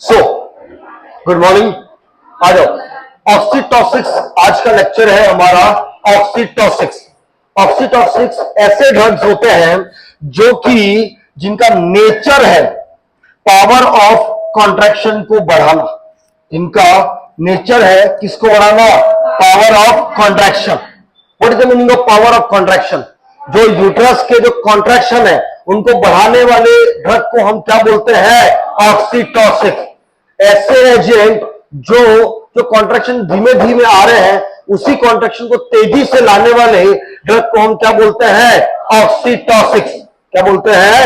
So good morning, आ जाओ। ऑक्सीटॉसिक्स आज का लेक्चर है हमारा। ऑक्सीटॉसिक्स ऑक्सीटॉसिक्स ऐसे ड्रग्स होते हैं जो कि जिनका नेचर है पावर ऑफ कॉन्ट्रैक्शन को बढ़ाना। जिनका नेचर है किसको बढ़ाना? Power of contraction. What is the meaning of power of contraction? जो यूट्रस के जो कॉन्ट्रैक्शन है उनको बढ़ाने वाले ड्रग को हम क्या बोलते हैं? ऑक्सीटॉसिक्स। ऐसे एजेंट जो जो कॉन्ट्रैक्शन धीमे धीमे आ रहे हैं उसी कॉन्ट्रैक्शन को तेजी से लाने वाले ड्रग को हम क्या बोलते हैं? ऑक्सीटॉसिक्स। क्या बोलते हैं?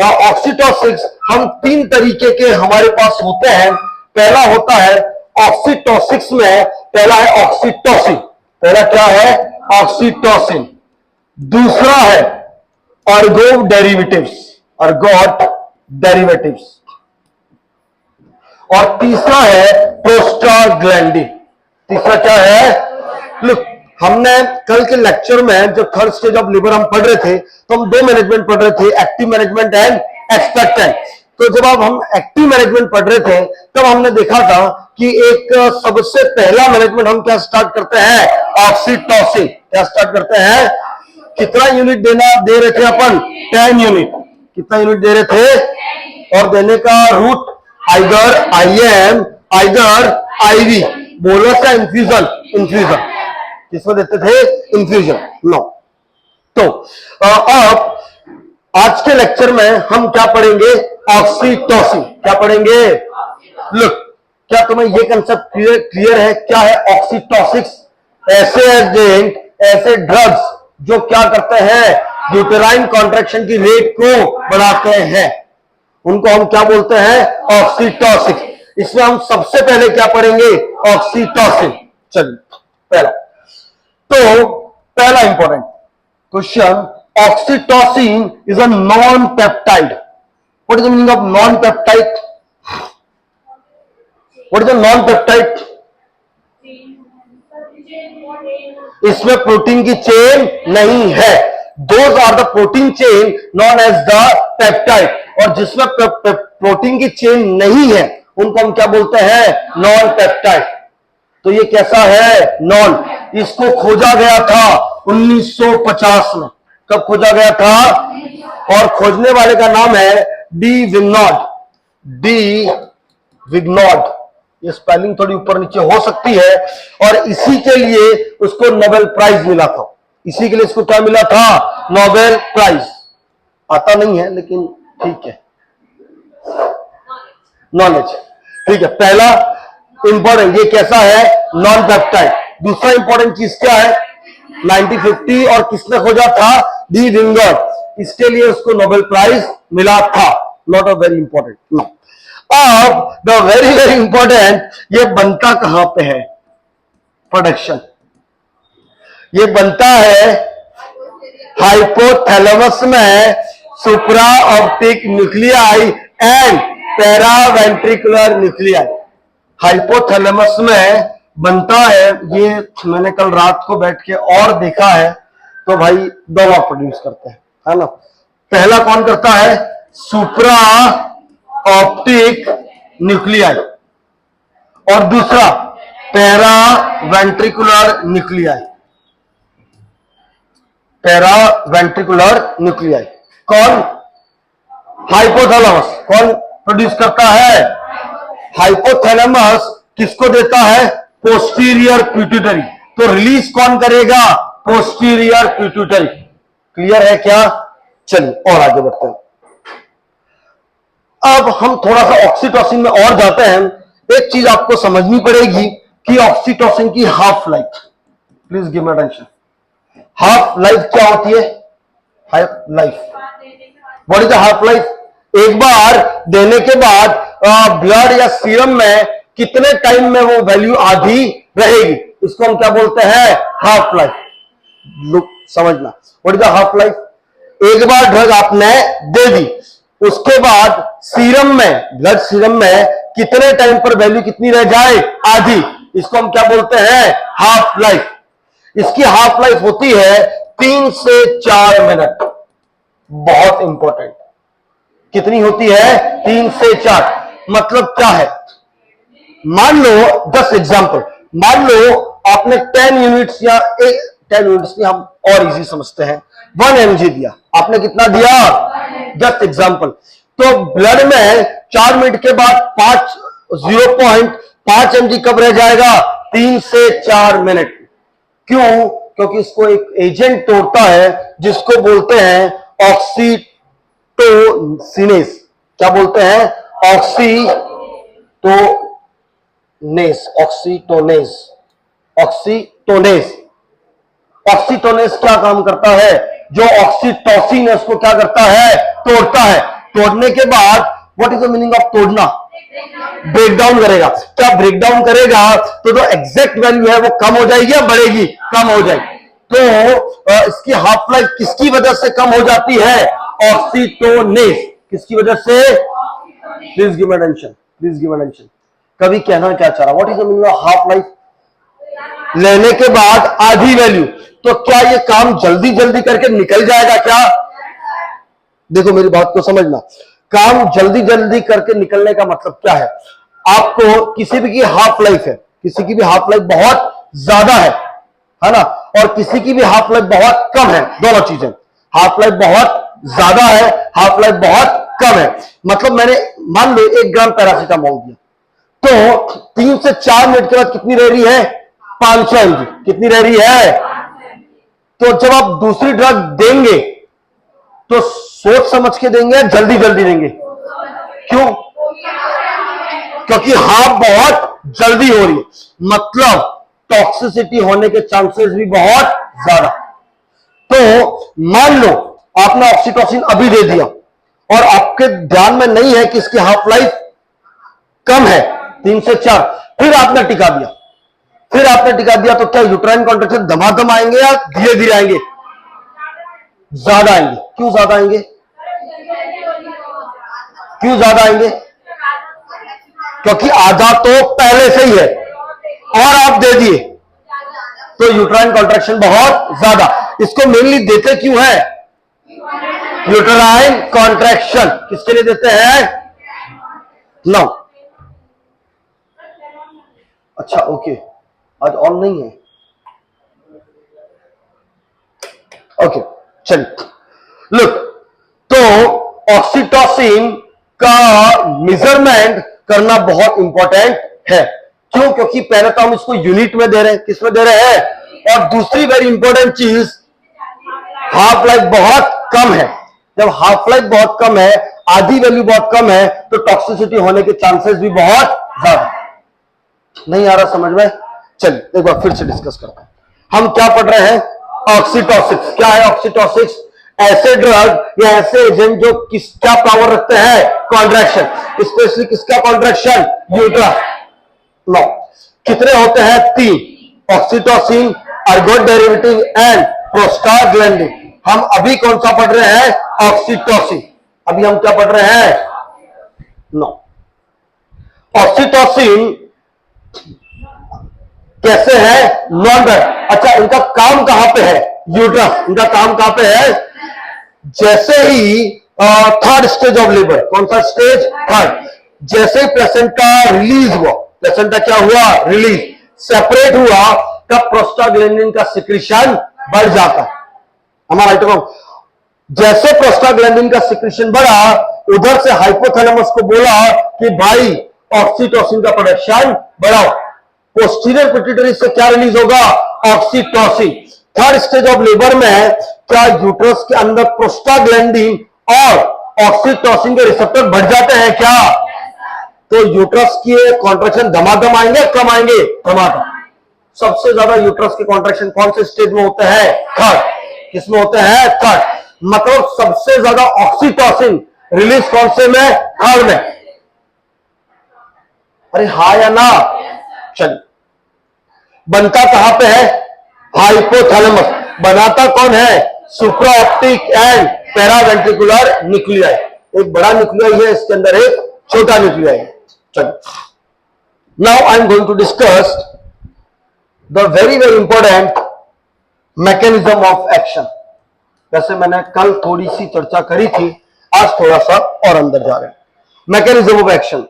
ऑक्सीटॉसिक्स हम तीन तरीके के हमारे पास होते हैं। पहला होता है ऑक्सीटॉसिक्स में पहला है ऑक्सीटोसिन। पहला क्या है? ऑक्सीटोसिन। दूसरा है अर्गो डेरिवेटिव्स। और तीसरा है प्रोस्टाग्लैंडिन। तीसरा क्या है? लुक, हमने कल के लेक्चर में जो थर्ड स्टेज ऑफ लिवर हम पढ़ रहे थे तो हम दो मैनेजमेंट पढ़ रहे थे, एक्टिव मैनेजमेंट एंड एक्सपेक्टेंट। तो जब आप हम एक्टिव मैनेजमेंट पढ़ रहे थे तब हमने देखा था कि एक सबसे पहला मैनेजमेंट हम क्या स्टार्ट करते हैं? ऑक्सीटोसिन। क्या स्टार्ट करते हैं? कितना यूनिट दे रहे थे अपन? 10 यूनिट। कितना यूनिट दे रहे थे? और देने का route either IM either IV। Bolus या इन्फ्यूजन? इन्फ्यूजन। किसमें देते थे? इन्फ्यूजन। नो। तो अब आज के लेक्चर में हम क्या पढ़ेंगे? ऑक्सीटोसिन। क्या पढ़ेंगे? लुक, क्या तुम्हें यह कंसेप्ट क्लियर है? क्या है ऑक्सीटोसिक्स? ऐसे एजेंट, ऐसे ड्रग्स जो क्या करते हैं? यूटेराइन कॉन्ट्रैक्शन की रेट को बढ़ाते हैं, उनको हम क्या बोलते हैं? ऑक्सीटोसिक्स। इसमें हम सबसे पहले क्या पढ़ेंगे? ऑक्सीटोसिन। चलिए, पहला important question, oxytocin is a non peptide. What is the meaning of non peptide? What is the non peptide? इसमें प्रोटीन की चेन नहीं है। Those are the protein chain non as the peptide. और जिसमें protein की chain नहीं है उनको हम क्या बोलते हैं? Non peptide. तो ये कैसा है? नॉन। इसको खोजा गया था 1950 में। कब खोजा गया था? और खोजने वाले का नाम है डी विग्नॉड। ये स्पेलिंग थोड़ी ऊपर नीचे हो सकती है। और इसी के लिए उसको नोबेल प्राइज मिला था। इसी के लिए इसको क्या मिला था? Nobel prize. आता नहीं है लेकिन ठीक है, नॉलेज। ठीक है, पहला इंपॉर्टेंट ये कैसा है? Non peptide. दूसरा इंपॉर्टेंट चीज क्या है? 1950 और किसने खोजा था? Du Vigneaud. इसके लिए उसको नोबेल प्राइज मिला था। Not a very important. No. अब द वेरी वेरी इंपॉर्टेंट, ये बनता कहां पे है? प्रोडक्शन। ये बनता है हाइपोथैलेमस में सुप्रा optic nuclei and paraventricular nuclei. Hypothalamus में बनता है। ये मैंने कल रात को बैठ के और देखा है तो भाई दोनों प्रोड्यूस करते हैं, है ना। पहला कौन करता है? सुप्रा ऑप्टिक न्यूक्लियाई। और दूसरा पैरावेंट्रिकुलर न्यूक्लियाई। पैरावेंट्रिकुलर न्यूक्लियाई कौन? हाइपोथैलेमस। कौन प्रोड्यूस करता है? हाइपोथैलेमस किसको देता है? Posterior pituitary. तो रिलीज कौन करेगा? Posterior pituitary. क्लियर है क्या? चलिए और आगे बढ़ते हैं। अब हम थोड़ा सा ऑक्सीटोसिन में और जाते हैं। एक चीज आपको समझनी पड़ेगी कि ऑक्सीटोसिन की half life. Please give me attention. Half life क्या होती है? Half life, what is the half life? एक बार देने के बाद ब्लड या सीरम में कितने टाइम में वो वैल्यू आधी रहेगी, इसको हम क्या बोलते हैं? Half life. लुक, समझना, what is the half life? एक बार ड्रग आपने दे दी, उसके बाद सीरम में, ब्लड सीरम में कितने टाइम पर वैल्यू कितनी रह जाए? आधी। इसको हम क्या बोलते हैं? Half life. इसकी हाफ लाइफ होती है 3 से 4 मिनट। बहुत इंपॉर्टेंट। कितनी होती है? 3 से 4। मतलब क्या है? मान लो 10 एग्जांपल, मान लो आपने 10 यूनिट्स या 10 यूनिट्स नहीं, हम और इजी समझते हैं, 1 mg दिया, आपने कितना दिया? 10 एग्जांपल। तो ब्लड में 4 मिनट के बाद 0.5 mg कब रह जाएगा? 3 से 4 मिनट। क्यों? क्योंकि इसको एक एजेंट तोड़ता है जिसको बोलते हैं ऑक्सीटोसिनेस। क्या बोलते हैं? ऑक्सीटोनेस। ऑक्सीटोनेस क्या काम करता है? जो ऑक्सीटोसिन है उसको क्या करता है? तोड़ता है। तोड़ने के बाद what is the meaning of तोड़ना? ब्रेक डाउन करेगा। क्या ब्रेक डाउन करेगा तो जो एग्जैक्ट वैल्यू है वो कम हो जाएगी या बढ़ेगी? कम हो जाएगी। तो इसकी हाफ लाइफ किसकी वजह से कम हो जाती है? ऑक्सीटोनेस। किसकी वजह से? Please give attention. कभी कहना क्या चाह रहा? What is the meaning of half life? लेने के बाद आधी वैल्यू। तो क्या ये काम जल्दी जल्दी करके निकल जाएगा क्या? देखो मेरी बात को समझना, काम जल्दी जल्दी करके निकलने का मतलब क्या है? आपको किसी भी की हाफ लाइफ है, किसी की भी हाफ लाइफ बहुत ज्यादा है ना, और किसी की भी हाफ लाइफ बहुत कम है। दोनों चीजें, हाफ लाइफ बहुत ज्यादा है, हाफ लाइफ बहुत कम है। मतलब मैंने मान लो 1 ग्राम पैरासीटामोल दिया, तो 3 से 4 मिनट के बाद कितनी रह रही है? 500 mg। कितनी रह रही है? तो जब आप दूसरी ड्रग देंगे तो सोच समझ के देंगे या जल्दी जल्दी देंगे? क्यों? क्योंकि हाफ बहुत जल्दी हो रही है, मतलब टॉक्सिसिटी होने के चांसेस भी बहुत ज्यादा। तो मान लो आपने ऑक्सीटोसिन अभी दे दिया और आपके ध्यान में नहीं है कि इसकी हाफ लाइफ कम है 3 से 4, फिर आपने टिका दिया, तो क्या यूट्राइन कॉन्ट्रैक्शन धमाधम आएंगे या धीरे धीरे आएंगे? ज्यादा आएंगे। क्यों ज्यादा आएंगे? क्योंकि आधा तो पहले से ही है और आप दे दिए, तो यूट्राइन कॉन्ट्रैक्शन बहुत ज्यादा। इसको मेनली देते क्यों है? यूट्राइन कॉन्ट्रैक्शन किसके लिए देते हैं? नो, अच्छा ओके, आज ऑन नहीं है, ओके चलिए। लुक, तो ऑक्सीटोसिन का मेजरमेंट करना बहुत इंपॉर्टेंट है। क्यों? क्योंकि पहले तो हम इसको यूनिट में दे रहे हैं, किसमें दे रहे हैं, और दूसरी वेरी इंपॉर्टेंट चीज, हाफ लाइफ बहुत कम है। जब हाफ लाइफ बहुत कम है, आधी वैल्यू बहुत कम है, तो टॉक्सिसिटी होने के चांसेस भी बहुत ज्यादा। नहीं आ रहा समझ में? चलिए एक बार फिर से डिस्कस करते हैं। हम क्या पढ़ रहे हैं? ऑक्सीटोसिस। क्या है ऑक्सीटोसिस? ऐसे ड्रग या ऐसे एजेंट जो किसका पावर रखते हैं? कॉन्ट्रैक्शन। स्पेशली किसका कॉन्ट्रैक्शन? यूट्रस। नो, कितने होते हैं? 3, oxytocin, ergot derivative and prostaglandin. हम अभी कौन सा पढ़ रहे हैं? ऑक्सीटोसिन। अभी हम क्या पढ़ रहे हैं? नो, ऑक्सीटोसिन कैसे है? Non drug. अच्छा, इनका काम कहां पे है? यूट्रस। इनका काम कहां पे है? जैसे ही थर्ड स्टेज ऑफ लेबर, कौन सा स्टेज? थर्ड। जैसे ही प्लेसेंटा रिलीज हुआ, प्लेसेंटा क्या हुआ? रिलीज, सेपरेट हुआ, तब प्रोस्टाग्लैंडिन का सिक्रीशन बढ़ जाता है। हमारा राइट, जैसे प्रोस्टाग्लैंडिन का सिक्रीशन बढ़ा, उधर से हाइपोथैलेमस को बोला कि भाई ऑक्सीटोसिन का प्रोडक्शन बढ़ाओ। पोस्टीरियर पिट्यूटरी से क्या रिलीज होगा? Oxytocin. Third stage of labour में क्या यूट्रस के अंदर प्रोस्टाग्लैंडिन और ऑक्सीटोसिन के रिसेप्टर बढ़ जाते हैं क्या? तो यूट्रस की कॉन्ट्रैक्शन धमाधम आएंगे, कम आएंगे? धमाधम। सबसे ज्यादा यूट्रस के कॉन्ट्रैक्शन कौन से स्टेज में होते हैं? थर्ड। किसमें होते हैं? थर्ड। मतलब सबसे ज्यादा ऑक्सीटोसिन रिलीज कौन से में? थर्ड में। अरे हाँ या ना? चलिए, बनता कहां पे है? हाइपोथैलेमस। बनाता कौन है? Supraoptic and paraventricular nuclei. एक बड़ा न्यूक्लियाई है, इसके अंदर एक छोटा न्यूक्लियाई है। चलिए, now I am going to discuss the very very important mechanism of action. जैसे मैंने कल थोड़ी सी चर्चा करी थी, आज थोड़ा सा और अंदर जा रहे हैं। Mechanism of action,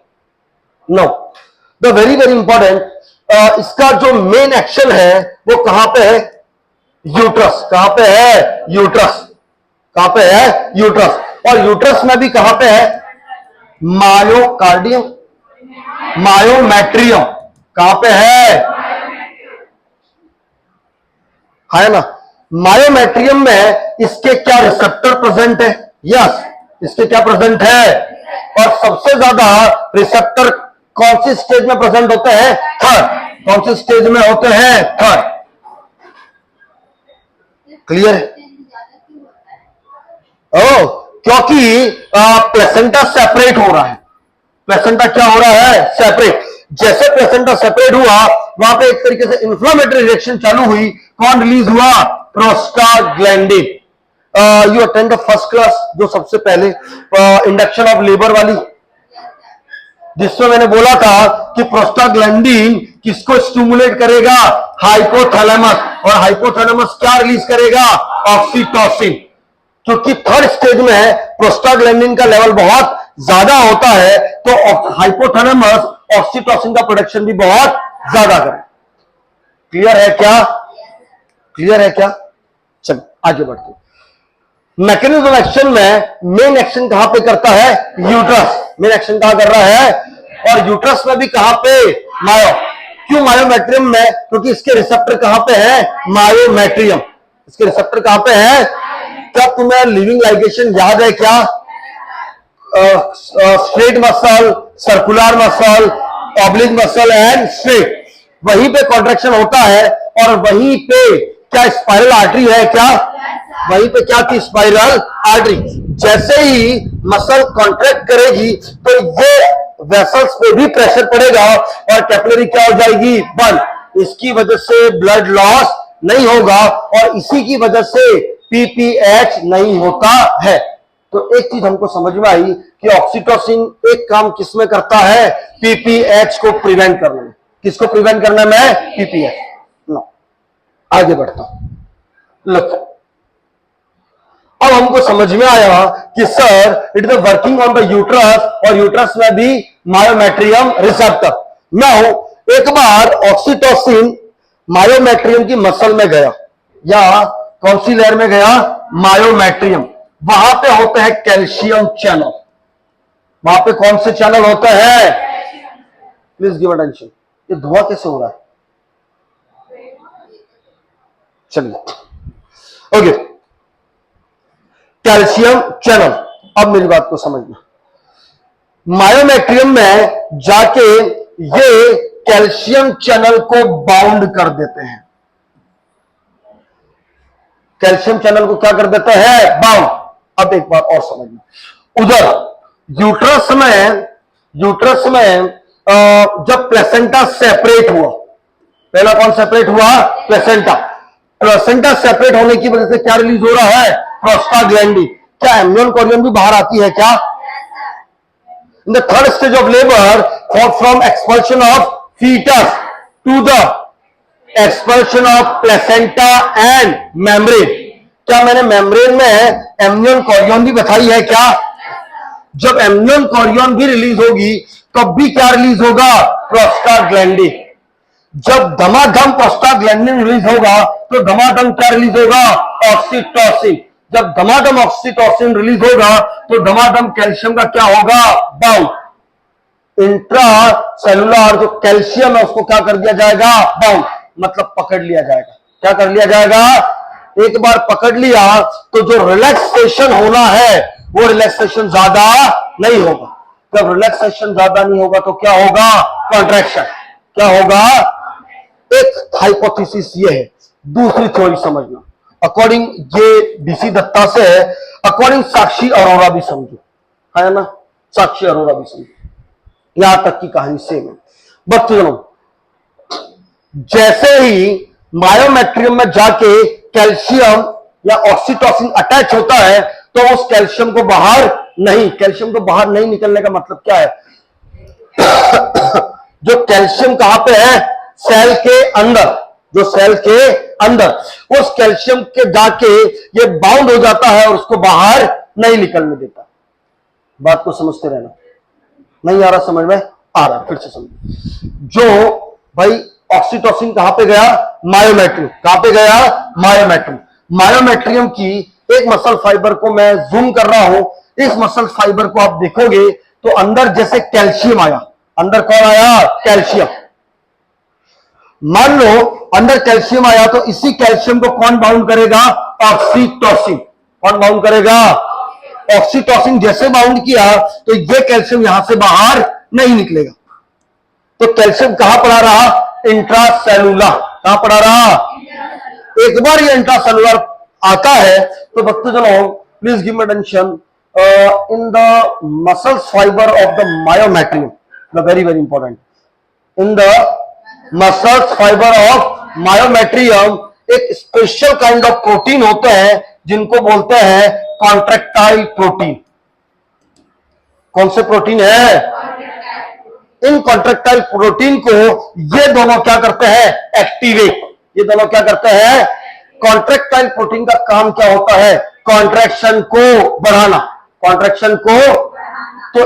no, the very very important, इसका जो मेन एक्शन है वो कहां पे है? यूट्रस। कहां पे है? यूट्रस। कहां पे है? यूट्रस। और यूट्रस में भी कहां पे है? Myocardium, myometrium. कहां पे है ना? मायोमेट्रियम में इसके क्या रिसेप्टर प्रेजेंट है? यस, इसके क्या प्रेजेंट है? और सबसे ज्यादा रिसेप्टर कौन सी स्टेज में प्रेजेंट होते हैं? थर्ड। कौन सी स्टेज में होते हैं? थर्ड। क्लियर है? ओ, क्योंकि प्लेसेंटा सेपरेट हो रहा है। प्लेसेंटा क्या हो रहा है? सेपरेट। जैसे प्लेसेंटा सेपरेट हुआ, वहां पे एक तरीके से इंफ्लेमेटरी रिएक्शन चालू हुई। कौन रिलीज हुआ? Prostaglandin. You attend the first class, जो सबसे पहले इंडक्शन ऑफ लेबर वाली, जिसमें मैंने बोला था कि प्रोस्टाग्लैंडिन किसको स्टिमुलेट करेगा? हाइपोथैलेमस। और हाइपोथैलेमस क्या रिलीज करेगा? ऑक्सीटोसिन। क्योंकि थर्ड स्टेज में प्रोस्टाग्लैंडिन का लेवल बहुत ज्यादा होता है, तो हाइपोथैलेमस ऑक्सीटोसिन का प्रोडक्शन भी बहुत ज्यादा करे। क्लियर है क्या? क्लियर है क्या? चल आगे बढ़ते। मैकेनिज्म ऑफ एक्शन में मेन एक्शन कहां पे करता है? यूट्रस। मेन एक्शन कहां कर रहा है? और यूट्रस में भी कहां पे? मायो। क्यों मायोमेट्रियम में? क्योंकि इसके रिसेप्टर कहां पे है? मायोमेट्रियम। इसके रिसेप्टर कहां पे है? क्या तुम्हें लिविंग लाइगेशन याद है क्या? Straight muscle, circular muscle, oblique muscle and straight, वहीं पे कॉन्ट्रैक्शन होता है। और वहीं पे क्या स्पाइरल आर्टरी है क्या? वहीं पे क्या थी? Spiral artery. जैसे ही मसल कॉन्ट्रैक्ट करेगी तो ये वेसल्स पे भी प्रेशर पड़ेगा और कैपिलरी क्या हो जाएगी? बंद। इसकी वजह से ब्लड लॉस नहीं होगा और इसी की वजह से पीपीएच नहीं होता है। तो एक चीज हमको समझ में आई कि ऑक्सीटोसिन एक काम किसमें करता है? पीपीएच को प्रिवेंट करने में। किसको प्रिवेंट करने में? पीपीएच। नो, आगे बढ़ता हूं। लुक, अब हमको समझ में आया कि sir it is working on the uterus और यूट्रस में भी मायोमेट्रियम रिसेप्टर। नाउ एक बार ऑक्सीटोसिन मायोमेट्रियम की मसल में गया, या कौन सी लेयर में गया? मायोमेट्रियम। वहां पे होते हैं कैल्शियम चैनल। वहां पे कौन से चैनल होते हैं? Please give attention. ये धुआं कैसे हो रहा है? चलिए ओके, कैल्शियम चैनल। अब मेरी बात को समझना, मायोमेट्रियम में जाके ये कैल्शियम चैनल को बाउंड कर देते हैं। कैल्शियम चैनल को क्या कर देते हैं? बाउंड। अब एक बात और समझना, उधर यूट्रस में जब प्लेसेंटा सेपरेट हुआ, पहला कौन सेपरेट हुआ? प्लेसेंटा। प्लेसेंटा सेपरेट होने की वजह से क्या रिलीज हो रहा है? प्रोस्टाग्लैंडिन। क्या एम्नियन कोरियन भी बाहर आती है क्या? In the third stage of labour, from expulsion of foetus to the expulsion of placenta and membrane. क्या मैंने मेम्ब्रेन में एम्नियन कोरियन भी बताई है क्या? जब एम्नियन कोरियन भी रिलीज होगी तब भी क्या रिलीज होगा? प्रोस्टाग्लैंडिन। जब धमाधम प्रोस्टाग्लैंडिन रिलीज होगा तो धमाधम क्या रिलीज होगा? ऑक्सीटोसिन। जब धमाधम ऑक्सीटोसिन रिलीज होगा तो धमाधम कैल्शियम का क्या होगा? बाउंड। इंट्रा सेलुलर जो कैल्शियम है उसको क्या कर दिया जाएगा? बाउंड, मतलब पकड़ लिया जाएगा। क्या कर लिया जाएगा? एक बार पकड़ लिया तो जो रिलैक्सेशन होना है वो रिलैक्सेशन ज्यादा नहीं होगा। जब रिलैक्सेशन ज्यादा नहीं होगा तो क्या होगा? कॉन्ट्रैक्शन। क्या होगा? एक हाइपोथेसिस ये है। दूसरी थ्योरी समझना, अकॉर्डिंग ये डीसी दत्ता से है, अकॉर्डिंग साक्षी अरोरा भी समझो, है ना? साक्षी अरोरा भी समझो, यहां तक की कहानी सेम है। बट जैसे ही मायोमेट्रियम में जाके कैल्शियम या ऑक्सीटोसिन अटैच होता है तो उस कैल्शियम को बाहर नहीं निकलने का मतलब क्या है? जो कैल्शियम कहां पे है? सेल के अंदर। जो सेल के अंदर, उस कैल्शियम के जाके ये बाउंड हो जाता है और उसको बाहर नहीं निकलने देता। बात को समझते रहना। नहीं आ रहा समझ में? आ रहा है, फिर से समझो। जो भाई ऑक्सीटोसिन कहां पे गया? मायोमेट्रियम। कहां पे गया? मायोमेट्रियम। मायोमेट्रियम की एक मसल फाइबर को मैं जूम कर रहा हूं। इस मसल फाइबर को आप देखोगे तो अंदर जैसे कैल्शियम आया। अंदर कौन आया? कैल्शियम। मान लो अंदर कैल्शियम आया तो इसी कैल्शियम को कौन बाउंड करेगा? ऑक्सीटोसिन। कौन बाउंड करेगा? ऑक्सीटोसिन। जैसे बाउंड किया तो ये कैल्शियम यहां से बाहर नहीं निकलेगा। तो कैल्शियम कहां पड़ा रहा? इंट्रासेलुलर। कहां पड़ा रहा? एक बार ये इंट्रासेलुलर आता है तो बच्चों please give me attention in the muscle fibre of the myometrium, very very important. In the muscle fibre of myometrium एक स्पेशल काइंड ऑफ प्रोटीन होते हैं जिनको बोलते हैं कॉन्ट्रैक्टाइल प्रोटीन। कौन से प्रोटीन है? इन कॉन्ट्रैक्टाइल प्रोटीन को ये दोनों क्या करते हैं? एक्टिवेट। ये दोनों क्या करते हैं? कॉन्ट्रैक्टाइल प्रोटीन का काम क्या होता है? कॉन्ट्रैक्शन को बढ़ाना। कॉन्ट्रैक्शन को, तो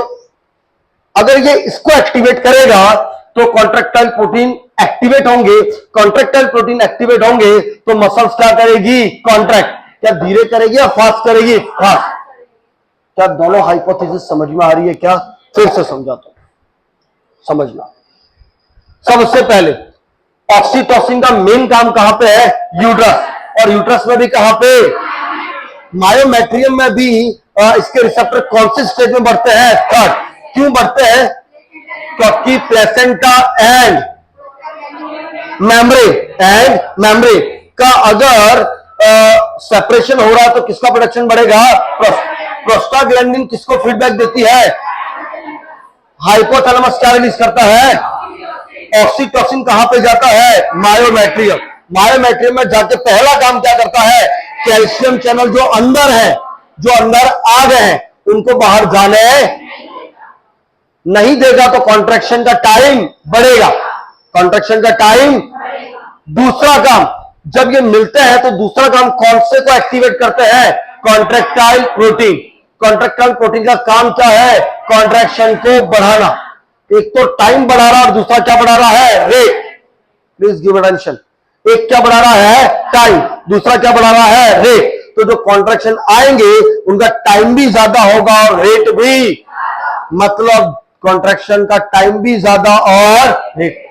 अगर ये इसको एक्टिवेट करेगा तो कॉन्ट्रैक्टाइल प्रोटीन एक्टिवेट होंगे। कॉन्ट्रैक्टाइल प्रोटीन एक्टिवेट होंगे तो मसल्स क्या करेगी? कॉन्ट्रैक्ट। क्या धीरे करेगी या फास्ट करेगी? फास्ट। क्या दोनों हाइपोथेसिस समझ में आ रही है? क्या फिर से समझाता हूं, समझना। सबसे पहले ऑक्सीटोसिन का मेन काम कहां पे है? यूट्रस। और यूट्रस में भी कहां पे? मायोमेट्रियम में भी इसके रिसेप्टर कौन से स्टेज में बढ़ते हैं? थर्ड। क्यों बढ़ते हैं? क्योंकि प्लेसेंटा एंड मेम्ब्रेन का अगर सेपरेशन हो रहा है तो किसका प्रोडक्शन बढ़ेगा? प्रोस्टाग्लैंडिन किसको फीडबैक देती है? हाइपोथैलेमस क्या रिलीज करता है? ऑक्सीटोसिन कहां पे जाता है? मायोमेट्रियम। मायोमेट्रियम में जाके पहला काम क्या करता है? कैल्शियम चैनल जो अंदर है, जो अंदर आ गए हैं, उनको बाहर जाने नहीं देगा तो कॉन्ट्रैक्शन का टाइम बढ़ेगा। कॉन्ट्रैक्शन का टाइम। दूसरा काम, जब ये मिलते हैं तो दूसरा काम कौन से को एक्टिवेट करते हैं? Contractile protein. कॉन्ट्रैक्टाइल प्रोटीन का काम क्या है? कॉन्ट्रैक्शन को बढ़ाना। एक तो टाइम बढ़ा रहा और दूसरा क्या बढ़ा रहा है? रेट। Please give attention. एक क्या बढ़ा रहा है? टाइम। दूसरा क्या बढ़ा रहा है? रेट। तो जो कॉन्ट्रैक्शन आएंगे उनका टाइम भी ज्यादा होगा और रेट भी, मतलब कॉन्ट्रैक्शन का टाइम भी ज्यादा और रेट।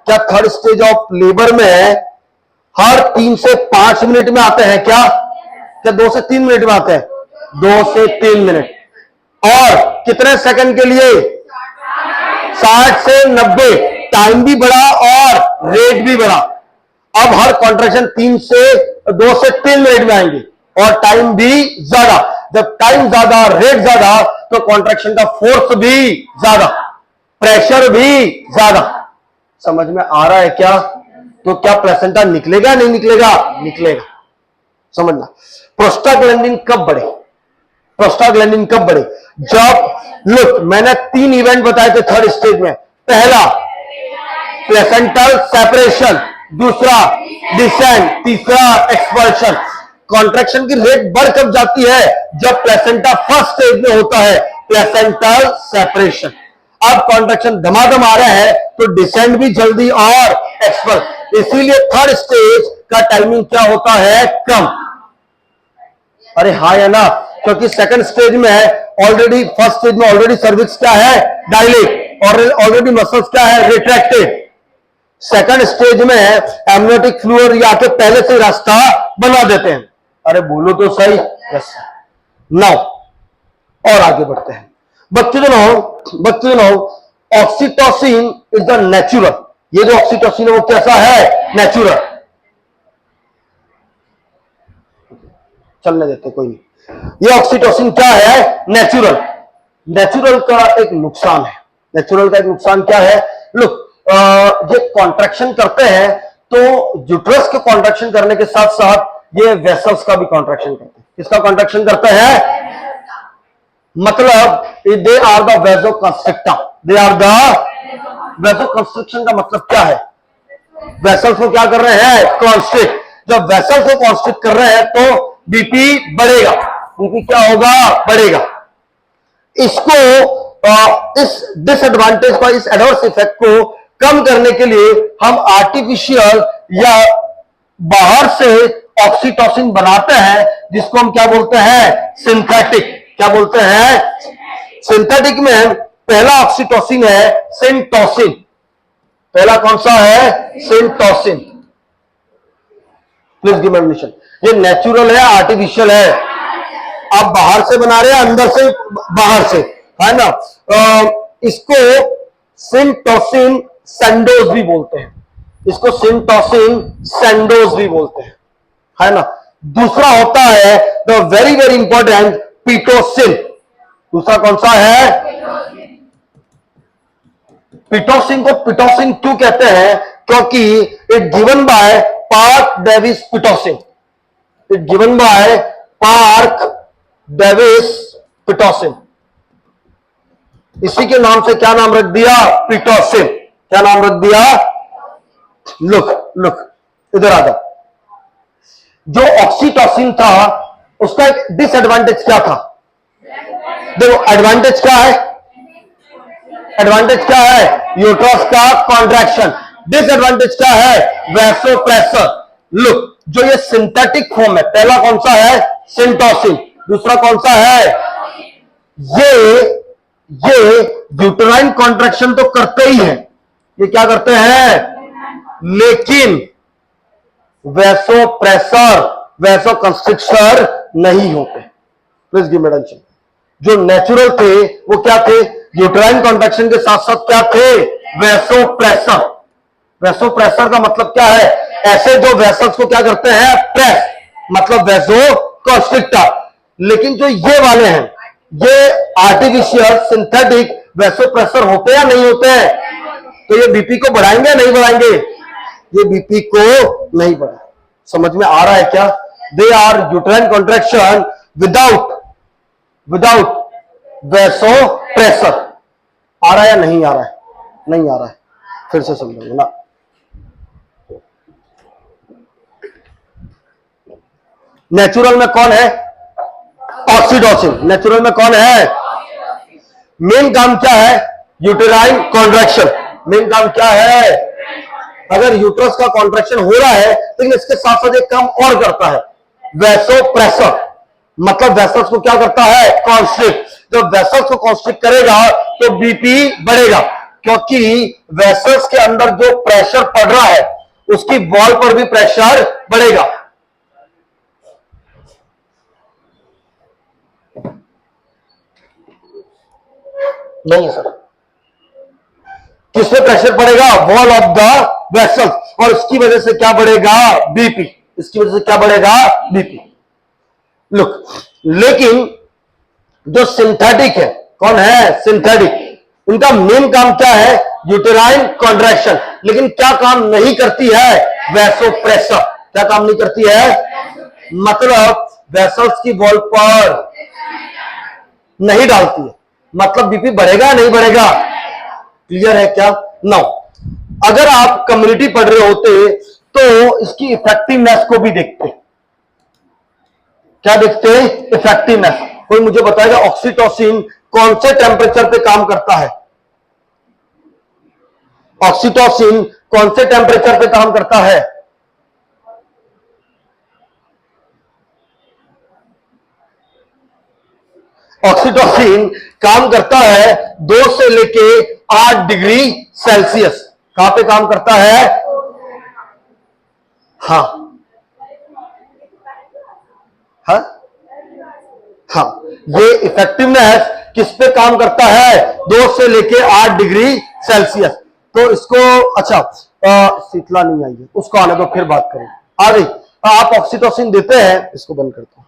क्या थर्ड स्टेज ऑफ लेबर में हर 3 से 5 मिनट में आते हैं? क्या 2 से 3 मिनट में आते हैं? 2 से 3 मिनट। और कितने सेकंड के लिए? 60 से 90। टाइम भी बढ़ा और रेट भी बढ़ा। अब हर कॉन्ट्रैक्शन 2 से 3 मिनट में आएंगे और टाइम भी ज्यादा। जब टाइम ज्यादा, रेट ज्यादा, तो कॉन्ट्रैक्शन का फोर्स भी ज्यादा, प्रेशर भी ज्यादा। समझ में आ रहा है क्या? तो क्या प्लेसेंटा निकलेगा? नहीं निकलेगा? निकलेगा। समझना। प्रोस्टाग्लैंडिन कब बढ़े? प्रोस्टाग्लैंडिन कब बढ़े? जब, लुक, मैंने 3 इवेंट बताए थे थर्ड स्टेज में। पहला प्लेसेंटल सेपरेशन, दूसरा डिसेंट, तीसरा एक्सपल्शन। कॉन्ट्रैक्शन की रेट बढ़ कब जाती है? जब प्लेसेंटा फर्स्ट स्टेज में होता है, प्लेसेंटल सेपरेशन। अब कॉन्ट्रैक्शन धमाधम आ रहा है तो डिसेंट भी जल्दी और एक्सपल। इसीलिए थर्ड स्टेज का टाइमिंग क्या होता है? कम। अरे हाँ या ना? क्योंकि सेकंड स्टेज में ऑलरेडी, फर्स्ट स्टेज में ऑलरेडी सर्विक्स क्या है? डायलेट। और ऑलरेडी मसल्स क्या है? रिट्रैक्टेड। सेकंड स्टेज में एमनियोटिक फ्लूइड या के पहले से रास्ता बना देते हैं। अरे बोलो तो सही। यस। नाउ और आगे बढ़ते हैं। बच्चों ऑक्सीटोसिन इज द नेचुरल। ये जो ऑक्सीटोसिन है वो कैसा है? नेचुरल। चलने देते कोई नहीं। ये ऑक्सीटोसिन क्या है? नेचुरल। नेचुरल का एक नुकसान है। नेचुरल का एक नुकसान क्या है? लुक, ये कॉन्ट्रैक्शन करते हैं तो यूट्रस के कॉन्ट्रैक्शन करने के साथ साथ ये वेसल्स का भी कॉन्ट्रैक्शन करते हैं। किसका कॉन्ट्रैक्शन करते हैं? मतलब they are the vasoconstrictor. They are the vasoconstriction का मतलब क्या है? वेसल्स को क्या कर रहे हैं? कॉन्स्ट्रिक्ट। जब वेसल्स को कॉन्स्ट्रिक्ट कर रहे हैं तो बीपी बढ़ेगा। बीपी क्या होगा? बढ़ेगा। इसको इस डिसएडवांटेज को, इस एडवर्स इफेक्ट को कम करने के लिए हम आर्टिफिशियल या बाहर से ऑक्सीटोसिन बनाते हैं, जिसको हम क्या बोलते हैं, सिंथेटिक। क्या बोलते हैं, सिंथेटिक में पहला ऑक्सीटोसिन है सिंटोसिन। पहला कौन सा है, सिंटोसिन। Please give admission. ये नेचुरल है, आर्टिफिशियल है? आप बाहर से बना रहे हैं, अंदर से, बाहर से, है ना। इसको सिंटोसिन सैंडोज भी बोलते हैं, इसको सिंटोसिन सैंडोज भी बोलते हैं, है ना। दूसरा होता है the very very important Pitocin. दूसरा कौन सा है, पिटोसिन। को पिटोसिन क्यों कहते हैं, क्योंकि it given by park Davis Pitocin. It given by park Davis Pitocin. इसी के नाम से क्या नाम रख दिया, पिटोसिन। क्या नाम रख दिया, लुक लुक इधर आ जाओ। जो ऑक्सीटोसिन था उसका एक डिसएडवांटेज क्या था, देखो एडवांटेज क्या है, एडवांटेज क्या है, यूट्रस का कॉन्ट्रैक्शन। डिसएडवांटेज क्या है, वैसोप्रेसर। लुक, जो ये सिंथेटिक फॉर्म है, पहला कौन सा है, सिंटोसिन। दूसरा कौन सा है, ये यूटेराइन कॉन्ट्रैक्शन तो करते ही है, ये क्या करते हैं, लेकिन वैसोप्रेसर, वैसोकंस्ट्रिक्टर नहीं होते। Please give me attention. जो नेचुरल थे वो क्या थे, यूटेराइन कॉन्ट्रैक्शन के साथ साथ क्या थे, वैसोप्रेसर। वैसोप्रेसर का मतलब क्या है, ऐसे जो वेसल्स को क्या करते हैं, प्रेस, मतलब वैसोकंस्ट्रिक्टर। लेकिन जो ये वाले हैं, ये आर्टिफिशियल सिंथेटिक वैसोप्रेसर होते या नहीं होते हैं, तो ये बीपी को बढ़ाएंगे नहीं बढ़ाएंगे, ये बीपी को नहीं बढ़ाएंगे। समझ में आ रहा है क्या, they are uterine contraction without vasopressor. आ रहा है या नहीं आ रहा है, नहीं आ रहा है, फिर से समझेंगे ना। नेचुरल में कौन है, ऑक्सीटोसिन। नेचुरल में कौन है, मेन काम क्या है, यूटेराइन कॉन्ट्रैक्शन। मेन काम क्या है, अगर यूट्रस का कॉन्ट्रैक्शन हो रहा है, लेकिन इसके साथ साथ एक काम और करता है, वैसोप्रेसर। मतलब वेसल्स को क्या करता है, कॉन्स्ट्रिक्ट। जब वेसल्स को कॉन्स्ट्रिक्ट करेगा तो बीपी बढ़ेगा, क्योंकि वेसल्स के अंदर जो प्रेशर पड़ रहा है उसकी वॉल पर भी प्रेशर बढ़ेगा। नहीं है सर, किस पे प्रेशर पड़ेगा, वॉल ऑफ द वेसल, और इसकी वजह से क्या बढ़ेगा, बीपी। इसकी वजह से क्या बढ़ेगा, बीपी। लुक, लेकिन जो सिंथेटिक है, कौन है, सिंथेटिक, इनका मेन काम क्या है, यूटेराइन कॉन्ट्रैक्शन। लेकिन क्या काम नहीं करती है, वैसोप्रेसर। क्या काम नहीं करती है, मतलब वेसल्स की वॉल पर नहीं डालती है, मतलब बीपी बढ़ेगा नहीं बढ़ेगा। क्लियर है क्या। नाउ अगर आप कम्युनिटी पढ़ रहे होते तो इसकी इफेक्टिवनेस को भी देखते। क्या देखते हैं, इफेक्टिवनेस। कोई मुझे बताएगा ऑक्सीटोसिन कौन से टेम्परेचर पे काम करता है, ऑक्सीटोसिन कौन से टेम्परेचर पे काम करता है, ऑक्सीटोसिन काम करता है 2 से लेके 8 डिग्री सेल्सियस। कहां पे काम करता है, हाँ हाँ हाँ, ये इफेक्टिवनेस किस पे काम करता है, 2 से लेके 8 डिग्री सेल्सियस। तो इसको, अच्छा शीतला नहीं आई है, उसको आने दो, फिर बात करें। आ गई, आप ऑक्सीटोसिन देते हैं, इसको बंद करता हूं।